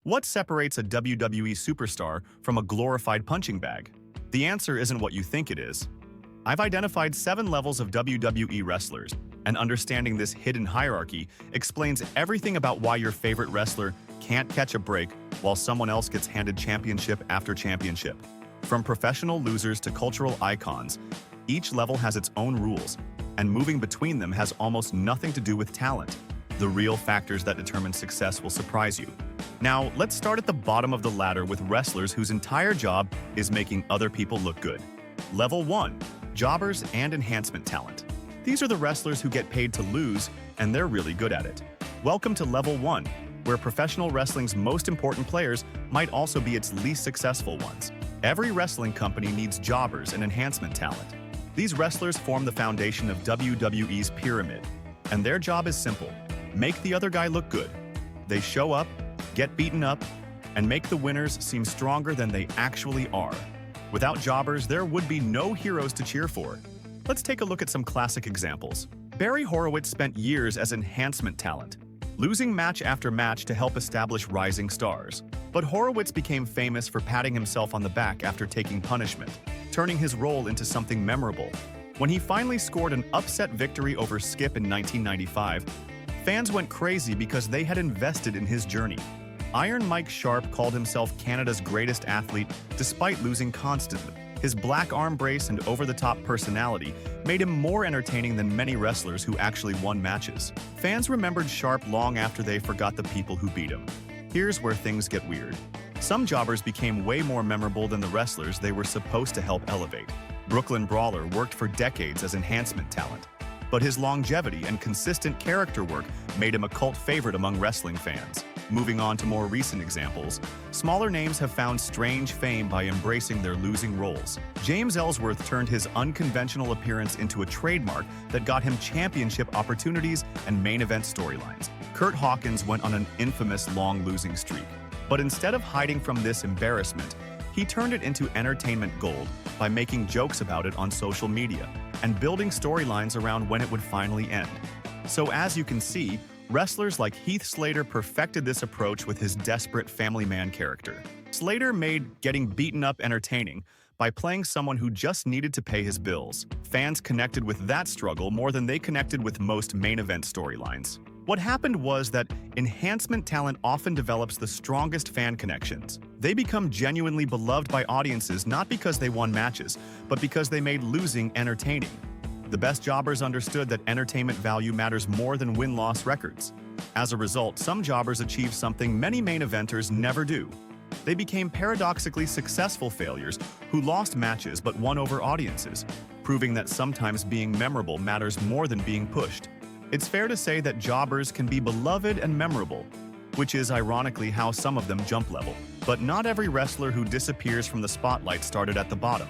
What separates a WWE superstar from a glorified punching bag? The answer isn't what you think it is. I've identified 7 levels of WWE wrestlers, and understanding this hidden hierarchy explains everything about why your favorite wrestler can't catch a break while someone else gets handed championship after championship. From professional losers to cultural icons, each level has its own rules, and moving between them has almost nothing to do with talent. The real factors that determine success will surprise you. Now, let's start at the bottom of the ladder with wrestlers whose entire job is making other people look good. Level 1. Jobbers and enhancement talent. These are the wrestlers who get paid to lose, and they're really good at it. Welcome to Level 1, where professional wrestling's most important players might also be its least successful ones. Every wrestling company needs jobbers and enhancement talent. These wrestlers form the foundation of WWE's pyramid, and their job is simple: make the other guy look good. They show up, get beaten up, and make the winners seem stronger than they actually are. Without jobbers, there would be no heroes to cheer for. Let's take a look at some classic examples. Barry Horowitz spent years as enhancement talent, losing match after match to help establish rising stars. But Horowitz became famous for patting himself on the back after taking punishment, turning his role into something memorable. When he finally scored an upset victory over Skip in 1995, fans went crazy because they had invested in his journey. Iron Mike Sharpe called himself Canada's greatest athlete despite losing constantly. His black arm brace and over-the-top personality made him more entertaining than many wrestlers who actually won matches. Fans remembered Sharpe long after they forgot the people who beat him. Here's where things get weird. Some jobbers became way more memorable than the wrestlers they were supposed to help elevate. Brooklyn Brawler worked for decades as enhancement talent, but his longevity and consistent character work made him a cult favorite among wrestling fans. Moving on to more recent examples, smaller names have found strange fame by embracing their losing roles. James Ellsworth turned his unconventional appearance into a trademark that got him championship opportunities and main event storylines. Curt Hawkins went on an infamous long losing streak, but instead of hiding from this embarrassment, he turned it into entertainment gold by making jokes about it on social media and building storylines around when it would finally end. So as you can see, wrestlers like Heath Slater perfected this approach with his desperate family man character. Slater made getting beaten up entertaining by playing someone who just needed to pay his bills. Fans connected with that struggle more than they connected with most main event storylines. What happened was that enhancement talent often develops the strongest fan connections. They become genuinely beloved by audiences not because they won matches, but because they made losing entertaining. The best jobbers understood that entertainment value matters more than win-loss records. As a result, some jobbers achieved something many main eventers never do. They became paradoxically successful failures who lost matches but won over audiences, proving that sometimes being memorable matters more than being pushed. It's fair to say that jobbers can be beloved and memorable, which is ironically how some of them jump level. But not every wrestler who disappears from the spotlight started at the bottom.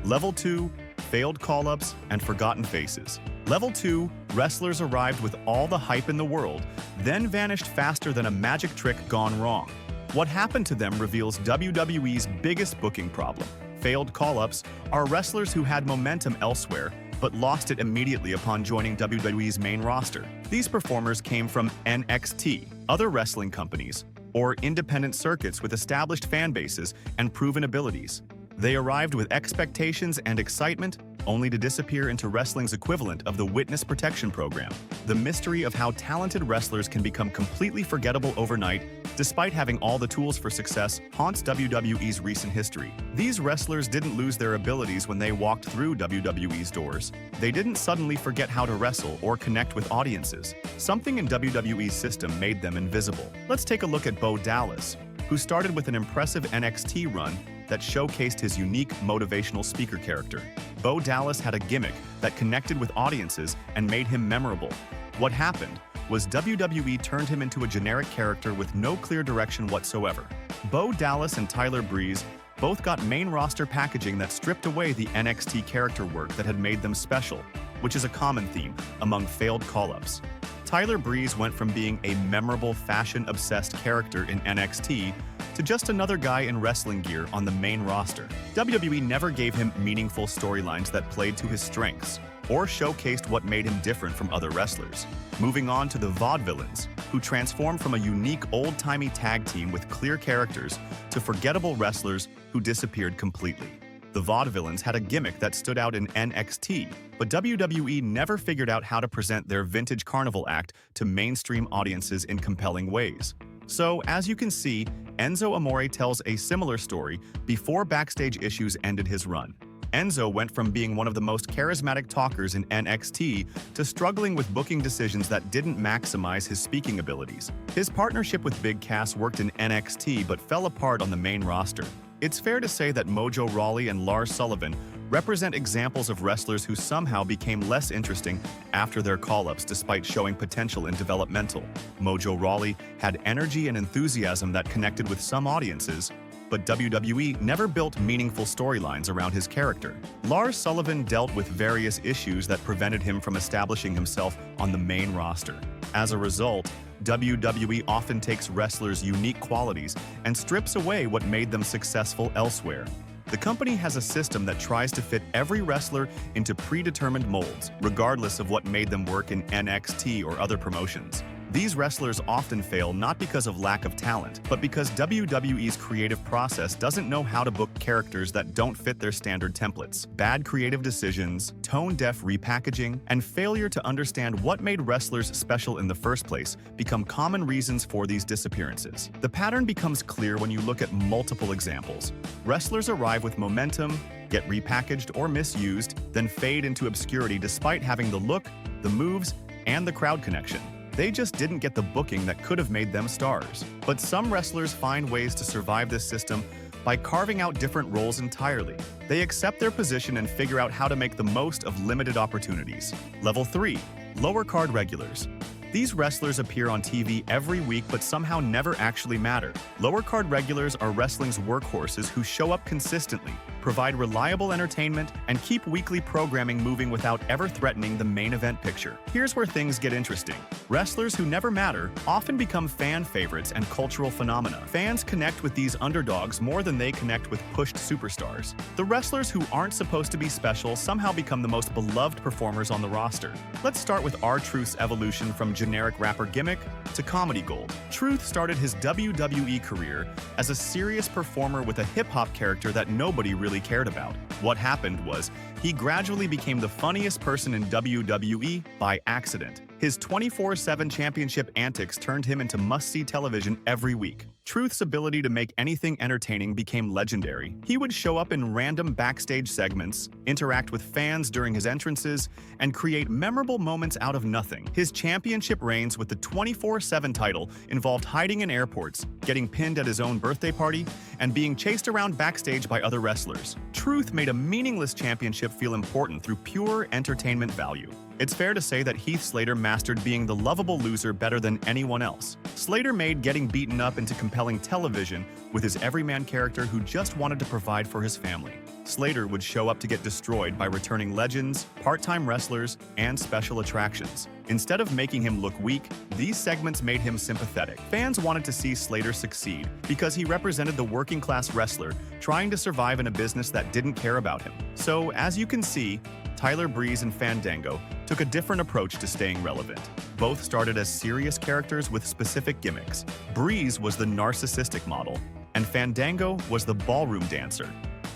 Level 2. Failed call-ups and forgotten faces. Level 2, wrestlers arrived with all the hype in the world, then vanished faster than a magic trick gone wrong. What happened to them reveals WWE's biggest booking problem. Failed call-ups are wrestlers who had momentum elsewhere, but lost it immediately upon joining WWE's main roster. These performers came from NXT, other wrestling companies, or independent circuits with established fan bases and proven abilities. They arrived with expectations and excitement, only to disappear into wrestling's equivalent of the Witness Protection Program. The mystery of how talented wrestlers can become completely forgettable overnight, despite having all the tools for success, haunts WWE's recent history. These wrestlers didn't lose their abilities when they walked through WWE's doors. They didn't suddenly forget how to wrestle or connect with audiences. Something in WWE's system made them invisible. Let's take a look at Bo Dallas, who started with an impressive NXT run that showcased his unique motivational speaker character. Bo Dallas had a gimmick that connected with audiences and made him memorable. What happened was WWE turned him into a generic character with no clear direction whatsoever. Bo Dallas and Tyler Breeze both got main roster packaging that stripped away the NXT character work that had made them special, which is a common theme among failed call-ups. Tyler Breeze went from being a memorable fashion-obsessed character in NXT to just another guy in wrestling gear on the main roster. WWE never gave him meaningful storylines that played to his strengths. or showcased what made him different from other wrestlers. Moving on to the vaudevillains, who transformed from a unique old-timey tag team with clear characters to forgettable wrestlers who disappeared completely. The vaudevillains had a gimmick that stood out in NXT, but WWE never figured out how to present their vintage carnival act to mainstream audiences in compelling ways. So, as you can see, Enzo Amore tells a similar story before backstage issues ended his run. Enzo went from being one of the most charismatic talkers in NXT to struggling with booking decisions that didn't maximize his speaking abilities. His partnership with Big Cass worked in NXT but fell apart on the main roster. It's fair to say that Mojo Rawley and Lars Sullivan represent examples of wrestlers who somehow became less interesting after their call-ups despite showing potential in developmental. Mojo Rawley had energy and enthusiasm that connected with some audiences, but WWE never built meaningful storylines around his character. Lars Sullivan dealt with various issues that prevented him from establishing himself on the main roster. As a result, WWE often takes wrestlers' unique qualities and strips away what made them successful elsewhere. The company has a system that tries to fit every wrestler into predetermined molds, regardless of what made them work in NXT or other promotions. These wrestlers often fail not because of lack of talent, but because WWE's creative process doesn't know how to book characters that don't fit their standard templates. Bad creative decisions, tone-deaf repackaging, and failure to understand what made wrestlers special in the first place become common reasons for these disappearances. The pattern becomes clear when you look at multiple examples. Wrestlers arrive with momentum, get repackaged or misused, then fade into obscurity despite having the look, the moves, and the crowd connection. They just didn't get the booking that could have made them stars. But some wrestlers find ways to survive this system by carving out different roles entirely. They accept their position and figure out how to make the most of limited opportunities. Level 3. Lowercard regulars. These wrestlers appear on TV every week but somehow never actually matter. Lowercard regulars are wrestling's workhorses who show up consistently, provide reliable entertainment, and keep weekly programming moving without ever threatening the main event picture. Here's where things get interesting. Wrestlers who never matter often become fan favorites and cultural phenomena. Fans connect with these underdogs more than they connect with pushed superstars. The wrestlers who aren't supposed to be special somehow become the most beloved performers on the roster. Let's start with R-Truth's evolution from generic rapper gimmick to comedy gold. Truth started his WWE career as a serious performer with a hip-hop character that nobody really cared about. What happened was, he gradually became the funniest person in WWE by accident. His 24/7 championship antics turned him into must-see television every week. Truth's ability to make anything entertaining became legendary. He would show up in random backstage segments, interact with fans during his entrances, and create memorable moments out of nothing. His championship reigns with the 24/7 title involved hiding in airports, getting pinned at his own birthday party, and being chased around backstage by other wrestlers. Truth made a meaningless championship feel important through pure entertainment value. It's fair to say that Heath Slater mastered being the lovable loser better than anyone else. Slater made getting beaten up into compelling television with his everyman character who just wanted to provide for his family. Slater would show up to get destroyed by returning legends, part-time wrestlers, and special attractions. Instead of making him look weak, these segments made him sympathetic. Fans wanted to see Slater succeed because he represented the working-class wrestler trying to survive in a business that didn't care about him. So, as you can see, Tyler Breeze and Fandango took a different approach to staying relevant. Both started as serious characters with specific gimmicks. Breeze was the narcissistic model, and Fandango was the ballroom dancer.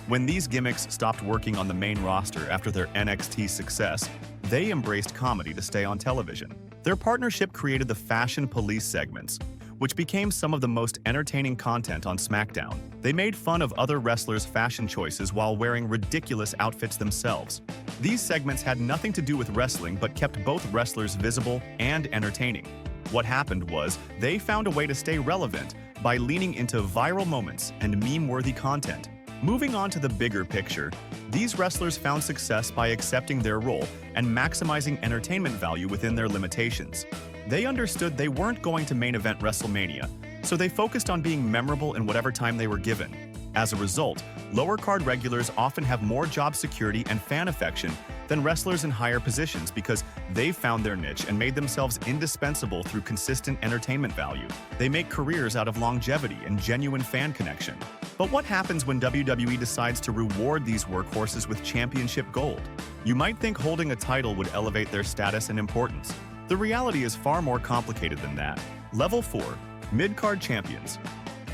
When these gimmicks stopped working on the main roster after their NXT success, they embraced comedy to stay on television. Their partnership created the Fashion Police segments, which became some of the most entertaining content on SmackDown. They made fun of other wrestlers' fashion choices while wearing ridiculous outfits themselves. These segments had nothing to do with wrestling but kept both wrestlers visible and entertaining. What happened was, they found a way to stay relevant by leaning into viral moments and meme-worthy content. Moving on to the bigger picture, these wrestlers found success by accepting their role and maximizing entertainment value within their limitations. They understood they weren't going to main event WrestleMania, so they focused on being memorable in whatever time they were given. As a result, lower card regulars often have more job security and fan affection than wrestlers in higher positions because they've found their niche and made themselves indispensable through consistent entertainment value. They make careers out of longevity and genuine fan connection. But what happens when WWE decides to reward these workhorses with championship gold? You might think holding a title would elevate their status and importance. The reality is far more complicated than that. Level 4. Midcard Champions.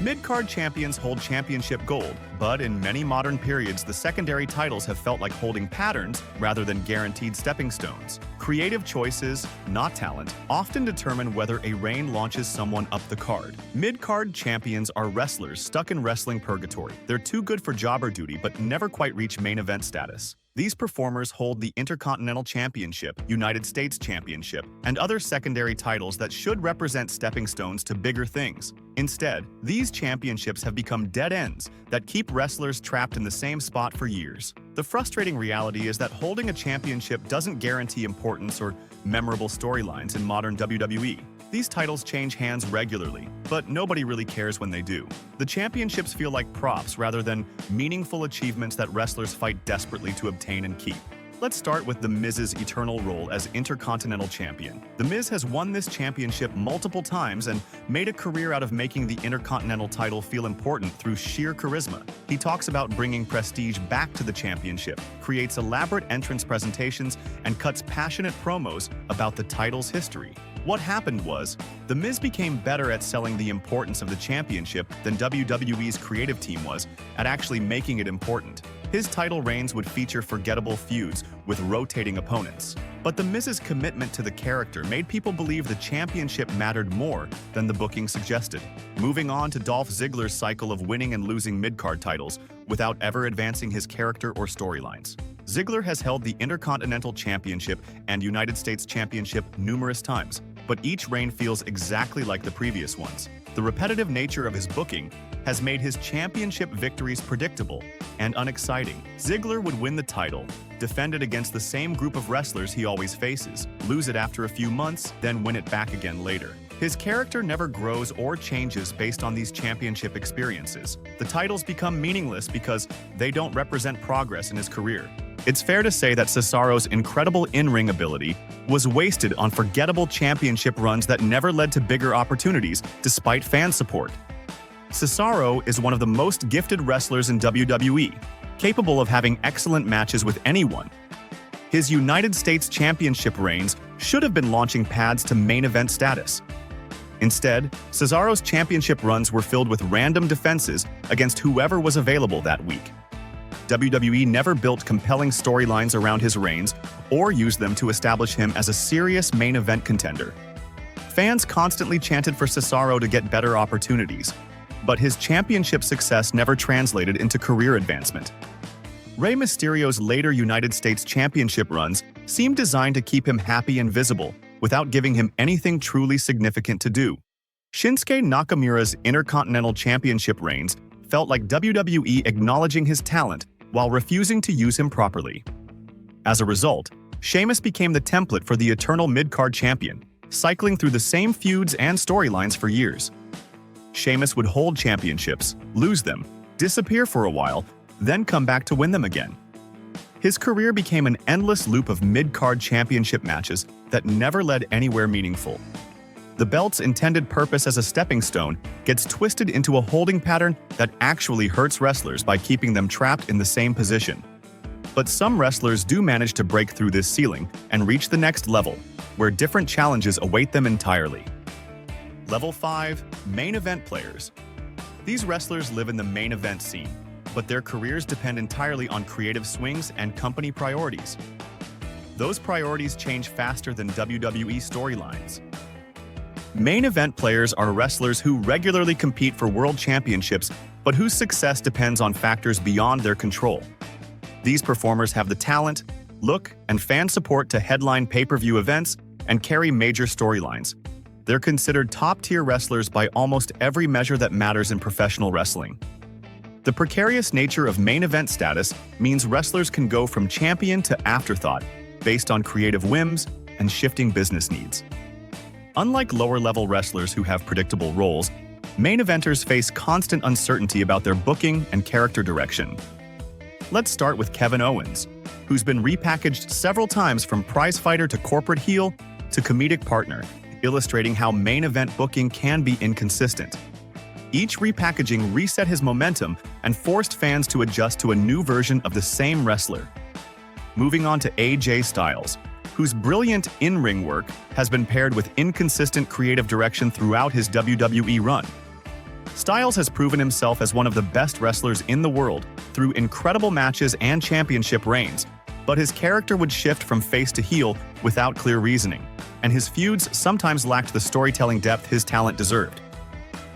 Midcard champions hold championship gold, but in many modern periods, the secondary titles have felt like holding patterns rather than guaranteed stepping stones. Creative choices, not talent, often determine whether a reign launches someone up the card. Midcard champions are wrestlers stuck in wrestling purgatory. They're too good for jobber duty but never quite reach main event status. These performers hold the Intercontinental Championship, United States Championship, and other secondary titles that should represent stepping stones to bigger things. Instead, these championships have become dead ends that keep wrestlers trapped in the same spot for years. The frustrating reality is that holding a championship doesn't guarantee importance or memorable storylines in modern WWE. These titles change hands regularly, but nobody really cares when they do. The championships feel like props rather than meaningful achievements that wrestlers fight desperately to obtain and keep. Let's start with The Miz's eternal role as Intercontinental Champion. The Miz has won this championship multiple times and made a career out of making the Intercontinental title feel important through sheer charisma. He talks about bringing prestige back to the championship, creates elaborate entrance presentations, and cuts passionate promos about the title's history. What happened was, The Miz became better at selling the importance of the championship than WWE's creative team was at actually making it important. His title reigns would feature forgettable feuds with rotating opponents. But The Miz's commitment to the character made people believe the championship mattered more than the booking suggested. Moving on to Dolph Ziggler's cycle of winning and losing mid-card titles without ever advancing his character or storylines. Ziggler has held the Intercontinental Championship and United States Championship numerous times, but each reign feels exactly like the previous ones. The repetitive nature of his booking has made his championship victories predictable and unexciting. Ziggler would win the title, defend it against the same group of wrestlers he always faces, lose it after a few months, then win it back again later. His character never grows or changes based on these championship experiences. The titles become meaningless because they don't represent progress in his career. It's fair to say that Cesaro's incredible in-ring ability was wasted on forgettable championship runs that never led to bigger opportunities despite fan support. Cesaro is one of the most gifted wrestlers in WWE, capable of having excellent matches with anyone. His United States Championship reigns should have been launching pads to main event status. Instead, Cesaro's championship runs were filled with random defenses against whoever was available that week. WWE never built compelling storylines around his reigns or used them to establish him as a serious main event contender. Fans constantly chanted for Cesaro to get better opportunities, but his championship success never translated into career advancement. Rey Mysterio's later United States Championship runs seemed designed to keep him happy and visible, without giving him anything truly significant to do. Shinsuke Nakamura's Intercontinental Championship reigns felt like WWE acknowledging his talent while refusing to use him properly. As a result, Sheamus became the template for the eternal mid-card champion, cycling through the same feuds and storylines for years. Sheamus would hold championships, lose them, disappear for a while, then come back to win them again. His career became an endless loop of mid-card championship matches that never led anywhere meaningful. The belt's intended purpose as a stepping stone gets twisted into a holding pattern that actually hurts wrestlers by keeping them trapped in the same position. But some wrestlers do manage to break through this ceiling and reach the next level, where different challenges await them entirely. Level 5. Main Event Players. These wrestlers live in the main event scene, but their careers depend entirely on creative swings and company priorities. Those priorities change faster than WWE storylines. Main event players are wrestlers who regularly compete for world championships, but whose success depends on factors beyond their control. These performers have the talent, look, and fan support to headline pay-per-view events and carry major storylines. They're considered top-tier wrestlers by almost every measure that matters in professional wrestling. The precarious nature of main event status means wrestlers can go from champion to afterthought based on creative whims and shifting business needs. Unlike lower-level wrestlers who have predictable roles, main eventers face constant uncertainty about their booking and character direction. Let's start with Kevin Owens, who's been repackaged several times from prizefighter to corporate heel to comedic partner, illustrating how main event booking can be inconsistent. Each repackaging reset his momentum and forced fans to adjust to a new version of the same wrestler. Moving on to AJ Styles, whose brilliant in-ring work has been paired with inconsistent creative direction throughout his WWE run. Styles has proven himself as one of the best wrestlers in the world through incredible matches and championship reigns, but his character would shift from face to heel without clear reasoning, and his feuds sometimes lacked the storytelling depth his talent deserved.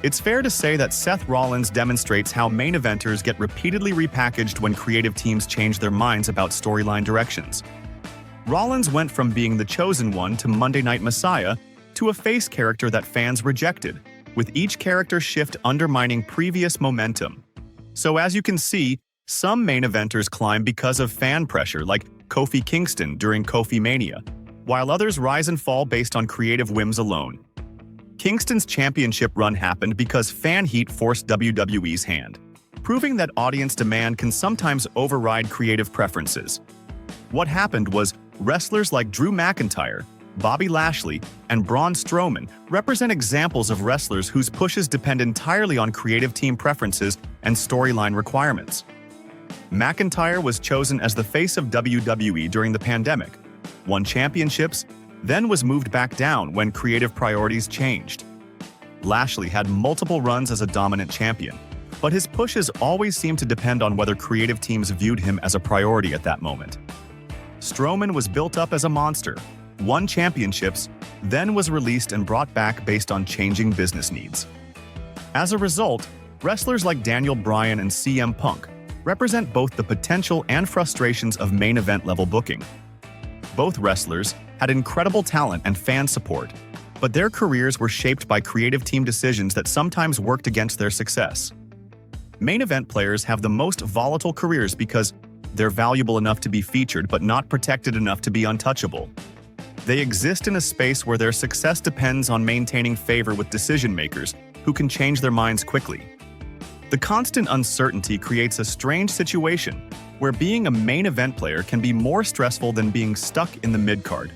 It's fair to say that Seth Rollins demonstrates how main eventers get repeatedly repackaged when creative teams change their minds about storyline directions. Rollins went from being the chosen one to Monday Night Messiah to a face character that fans rejected, with each character shift undermining previous momentum. So as you can see, some main eventers climb because of fan pressure, like Kofi Kingston during Kofi Mania, while others rise and fall based on creative whims alone. Kingston's championship run happened because fan heat forced WWE's hand, proving that audience demand can sometimes override creative preferences. What happened was wrestlers like Drew McIntyre, Bobby Lashley, and Braun Strowman represent examples of wrestlers whose pushes depend entirely on creative team preferences and storyline requirements. McIntyre was chosen as the face of WWE during the pandemic, won championships, then was moved back down when creative priorities changed. Lashley had multiple runs as a dominant champion, but his pushes always seemed to depend on whether creative teams viewed him as a priority at that moment. Strowman was built up as a monster, won championships, then was released and brought back based on changing business needs. As a result, wrestlers like Daniel Bryan and CM Punk represent both the potential and frustrations of main event level booking. Both wrestlers had incredible talent and fan support, but their careers were shaped by creative team decisions that sometimes worked against their success. Main event players have the most volatile careers because they're valuable enough to be featured but not protected enough to be untouchable. They exist in a space where their success depends on maintaining favor with decision-makers who can change their minds quickly. The constant uncertainty creates a strange situation where being a main event player can be more stressful than being stuck in the midcard.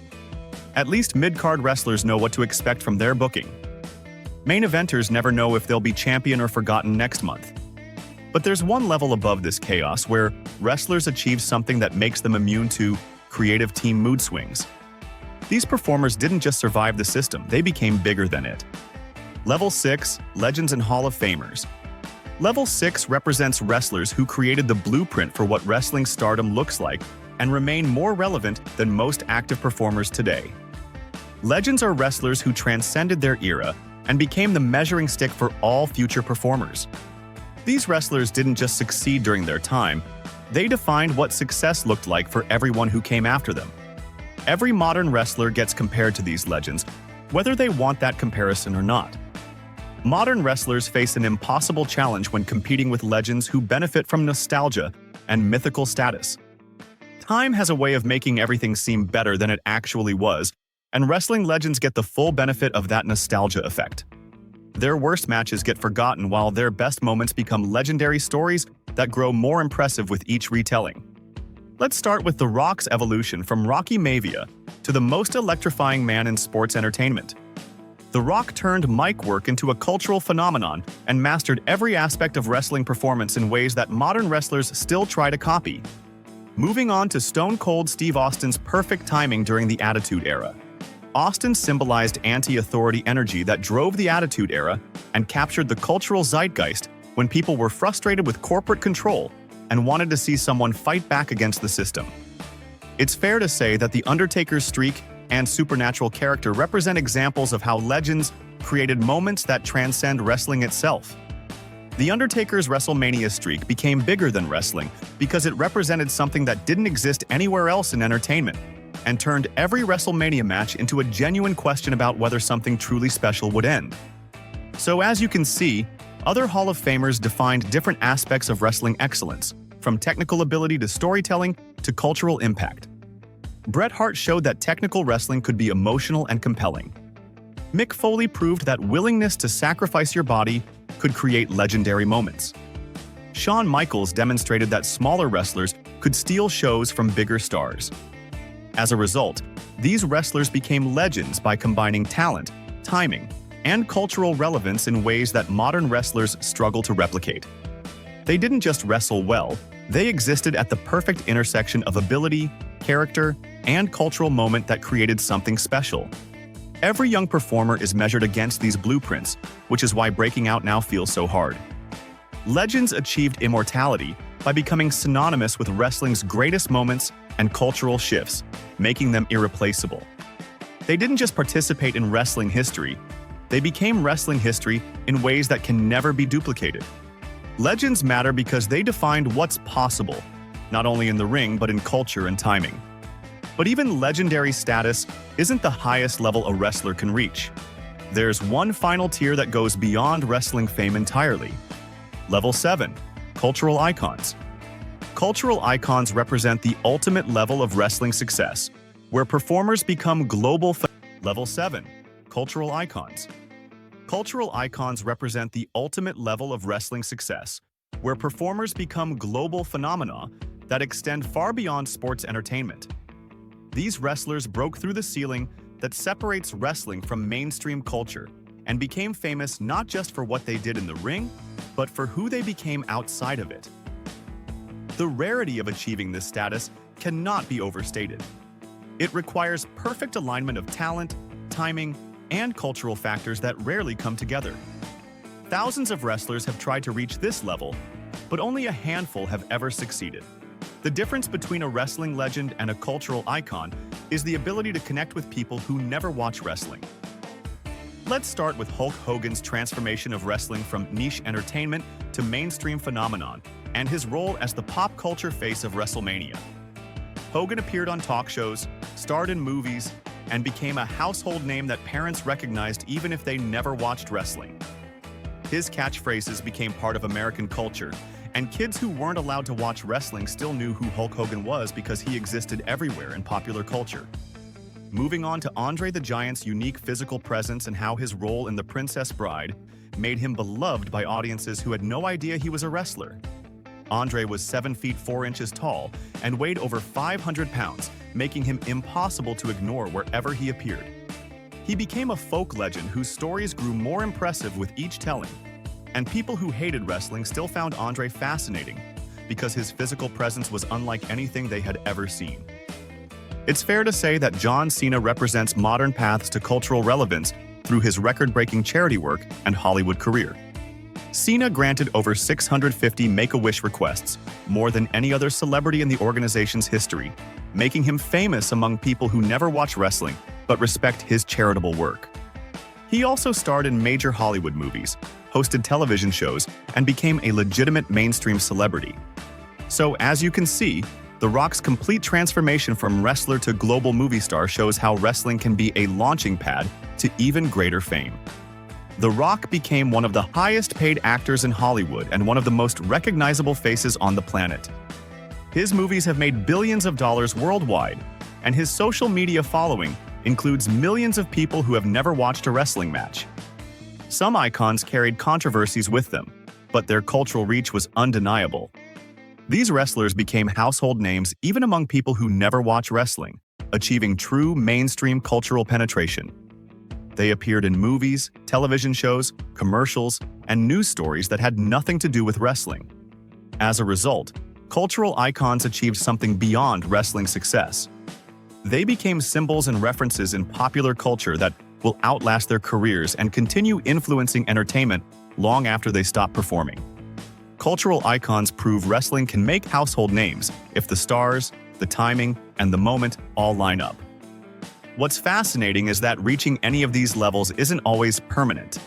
At least midcard wrestlers know what to expect from their booking. Main eventers never know if they'll be champion or forgotten next month. But there's one level above this chaos where wrestlers achieve something that makes them immune to creative team mood swings. These performers didn't just survive the system, they became bigger than it. Level 6, Legends and Hall of Famers. Level 6 represents wrestlers who created the blueprint for what wrestling stardom looks like and remain more relevant than most active performers today. Legends are wrestlers who transcended their era and became the measuring stick for all future performers. These wrestlers didn't just succeed during their time, they defined what success looked like for everyone who came after them. Every modern wrestler gets compared to these legends, whether they want that comparison or not. Modern wrestlers face an impossible challenge when competing with legends who benefit from nostalgia and mythical status. Time has a way of making everything seem better than it actually was, and wrestling legends get the full benefit of that nostalgia effect. Their worst matches get forgotten while their best moments become legendary stories that grow more impressive with each retelling. Let's start with The Rock's evolution from Rocky Maivia to the most electrifying man in sports entertainment. The Rock turned mic work into a cultural phenomenon and mastered every aspect of wrestling performance in ways that modern wrestlers still try to copy. Moving on to Stone Cold Steve Austin's perfect timing during the Attitude Era. Austin symbolized anti-authority energy that drove the Attitude Era and captured the cultural zeitgeist when people were frustrated with corporate control and wanted to see someone fight back against the system. It's fair to say that The Undertaker's streak and supernatural character represent examples of how legends created moments that transcend wrestling itself. The Undertaker's WrestleMania streak became bigger than wrestling because it represented something that didn't exist anywhere else in entertainment and turned every WrestleMania match into a genuine question about whether something truly special would end. So as you can see, other Hall of Famers defined different aspects of wrestling excellence, from technical ability to storytelling to cultural impact. Bret Hart showed that technical wrestling could be emotional and compelling. Mick Foley proved that willingness to sacrifice your body could create legendary moments. Shawn Michaels demonstrated that smaller wrestlers could steal shows from bigger stars. As a result, these wrestlers became legends by combining talent, timing, and cultural relevance in ways that modern wrestlers struggle to replicate. They didn't just wrestle well, they existed at the perfect intersection of ability, character, and cultural moment that created something special. Every young performer is measured against these blueprints, which is why breaking out now feels so hard. Legends achieved immortality by becoming synonymous with wrestling's greatest moments and cultural shifts, making them irreplaceable. They didn't just participate in wrestling history, they became wrestling history in ways that can never be duplicated. Legends matter because they defined what's possible, not only in the ring but in culture and timing. But even legendary status isn't the highest level a wrestler can reach. There's one final tier that goes beyond wrestling fame entirely. Level 7. Cultural icons. Cultural icons represent the ultimate level of wrestling success, where performers become global. Level 7. Cultural icons. Cultural icons represent the ultimate level of wrestling success, where performers become global phenomena that extend far beyond sports entertainment. These wrestlers broke through the ceiling that separates wrestling from mainstream culture and became famous not just for what they did in the ring, but for who they became outside of it. The rarity of achieving this status cannot be overstated. It requires perfect alignment of talent, timing, and cultural factors that rarely come together. Thousands of wrestlers have tried to reach this level, but only a handful have ever succeeded. The difference between a wrestling legend and a cultural icon is the ability to connect with people who never watch wrestling. Let's start with Hulk Hogan's transformation of wrestling from niche entertainment to mainstream phenomenon and his role as the pop culture face of WrestleMania. Hogan appeared on talk shows, starred in movies, and became a household name that parents recognized even if they never watched wrestling. His catchphrases became part of American culture, and kids who weren't allowed to watch wrestling still knew who Hulk Hogan was because he existed everywhere in popular culture. Moving on to Andre the Giant's unique physical presence and how his role in The Princess Bride made him beloved by audiences who had no idea he was a wrestler. Andre was 7 feet 4 inches tall and weighed over 500 pounds, making him impossible to ignore wherever he appeared. He became a folk legend whose stories grew more impressive with each telling, and people who hated wrestling still found Andre fascinating because his physical presence was unlike anything they had ever seen. It's fair to say that John Cena represents modern paths to cultural relevance through his record-breaking charity work and Hollywood career. Cena granted over 650 Make-A-Wish requests, more than any other celebrity in the organization's history, making him famous among people who never watch wrestling but respect his charitable work. He also starred in major Hollywood movies, hosted television shows, and became a legitimate mainstream celebrity. So, as you can see, The Rock's complete transformation from wrestler to global movie star shows how wrestling can be a launching pad to even greater fame. The Rock became one of the highest-paid actors in Hollywood and one of the most recognizable faces on the planet. His movies have made billions of dollars worldwide, and his social media following includes millions of people who have never watched a wrestling match. Some icons carried controversies with them, but their cultural reach was undeniable. These wrestlers became household names even among people who never watch wrestling, achieving true mainstream cultural penetration. They appeared in movies, television shows, commercials, and news stories that had nothing to do with wrestling. As a result, cultural icons achieved something beyond wrestling success. They became symbols and references in popular culture that will outlast their careers and continue influencing entertainment long after they stop performing. Cultural icons prove wrestling can make household names if the stars, the timing, and the moment all line up. What's fascinating is that reaching any of these levels isn't always permanent.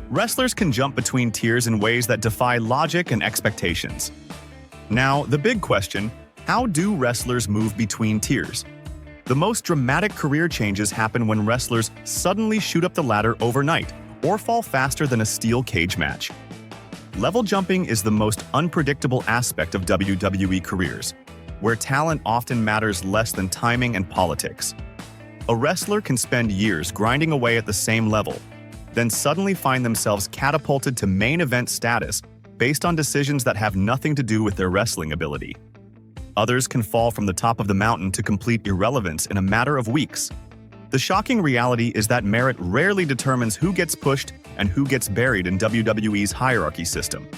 Wrestlers can jump between tiers in ways that defy logic and expectations. Now, the big question, how do wrestlers move between tiers? The most dramatic career changes happen when wrestlers suddenly shoot up the ladder overnight or fall faster than a steel cage match. Level jumping is the most unpredictable aspect of WWE careers, where talent often matters less than timing and politics. A wrestler can spend years grinding away at the same level, then suddenly find themselves catapulted to main event status based on decisions that have nothing to do with their wrestling ability. Others can fall from the top of the mountain to complete irrelevance in a matter of weeks. The shocking reality is that merit rarely determines who gets pushed and who gets buried in WWE's hierarchy system.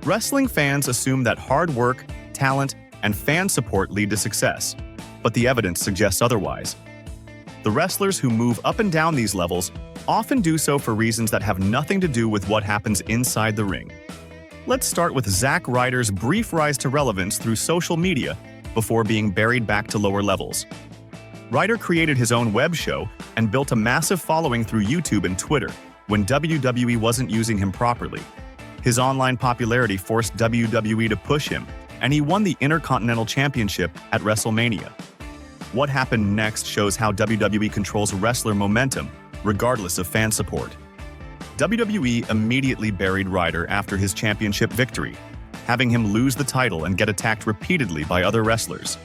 Wrestling fans assume that hard work, talent, and fan support lead to success, but the evidence suggests otherwise. The wrestlers who move up and down these levels often do so for reasons that have nothing to do with what happens inside the ring. Let's start with Zack Ryder's brief rise to relevance through social media before being buried back to lower levels. Ryder created his own web show and built a massive following through YouTube and Twitter when WWE wasn't using him properly. His online popularity forced WWE to push him, and he won the Intercontinental Championship at WrestleMania. What happened next shows how WWE controls wrestler momentum, regardless of fan support. WWE immediately buried Ryder after his championship victory, having him lose the title and get attacked repeatedly by other wrestlers.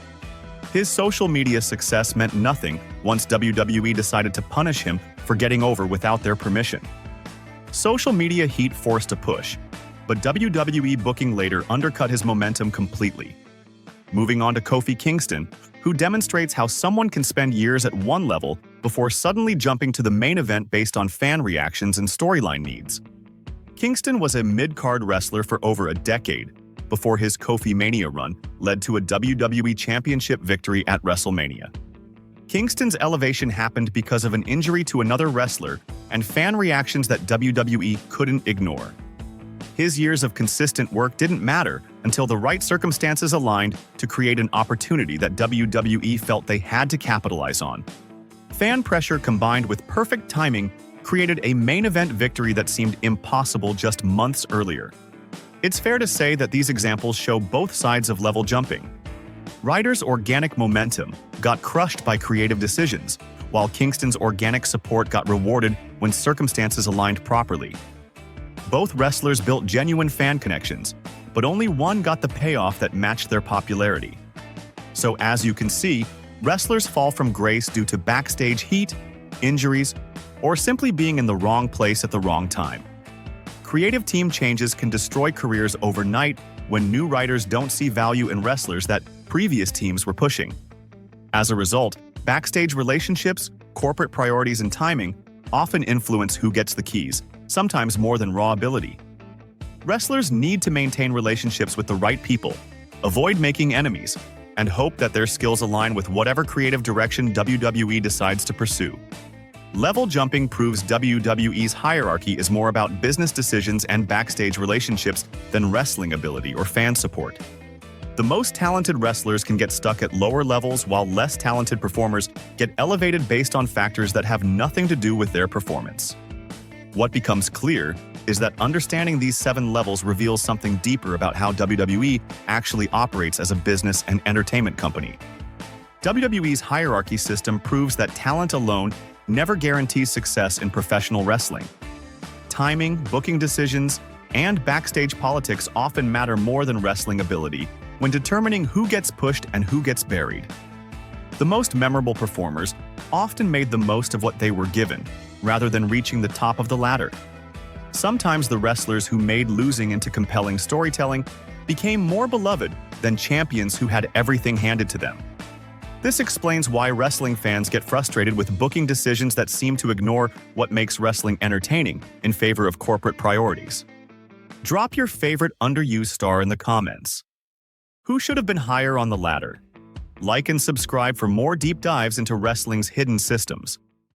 His social media success meant nothing once WWE decided to punish him for getting over without their permission. Social media heat forced a push, but WWE booking later undercut his momentum completely. Moving on to Kofi Kingston, who demonstrates how someone can spend years at one level before suddenly jumping to the main event based on fan reactions and storyline needs. Kingston was a mid-card wrestler for over a decade, before his Kofi Mania run led to a WWE Championship victory at WrestleMania. Kingston's elevation happened because of an injury to another wrestler and fan reactions that WWE couldn't ignore. His years of consistent work didn't matter until the right circumstances aligned to create an opportunity that WWE felt they had to capitalize on. Fan pressure combined with perfect timing created a main event victory that seemed impossible just months earlier. It's fair to say that these examples show both sides of level jumping. Ryder's organic momentum got crushed by creative decisions, while Kingston's organic support got rewarded when circumstances aligned properly. Both wrestlers built genuine fan connections, but only one got the payoff that matched their popularity. So as you can see, wrestlers fall from grace due to backstage heat, injuries, or simply being in the wrong place at the wrong time. Creative team changes can destroy careers overnight when new writers don't see value in wrestlers that previous teams were pushing. As a result, backstage relationships, corporate priorities, and timing often influence who gets the keys, sometimes more than raw ability. Wrestlers need to maintain relationships with the right people, avoid making enemies, and hope that their skills align with whatever creative direction WWE decides to pursue. Level jumping proves WWE's hierarchy is more about business decisions and backstage relationships than wrestling ability or fan support. The most talented wrestlers can get stuck at lower levels while less talented performers get elevated based on factors that have nothing to do with their performance. What becomes clear is that understanding these 7 levels reveals something deeper about how WWE actually operates as a business and entertainment company. WWE's hierarchy system proves that talent alone never guarantees success in professional wrestling. Timing, booking decisions, and backstage politics often matter more than wrestling ability when determining who gets pushed and who gets buried. The most memorable performers often made the most of what they were given, rather than reaching the top of the ladder. Sometimes the wrestlers who made losing into compelling storytelling became more beloved than champions who had everything handed to them. This explains why wrestling fans get frustrated with booking decisions that seem to ignore what makes wrestling entertaining in favor of corporate priorities. Drop your favorite underused star in the comments. Who should have been higher on the ladder? Like and subscribe for more deep dives into wrestling's hidden systems.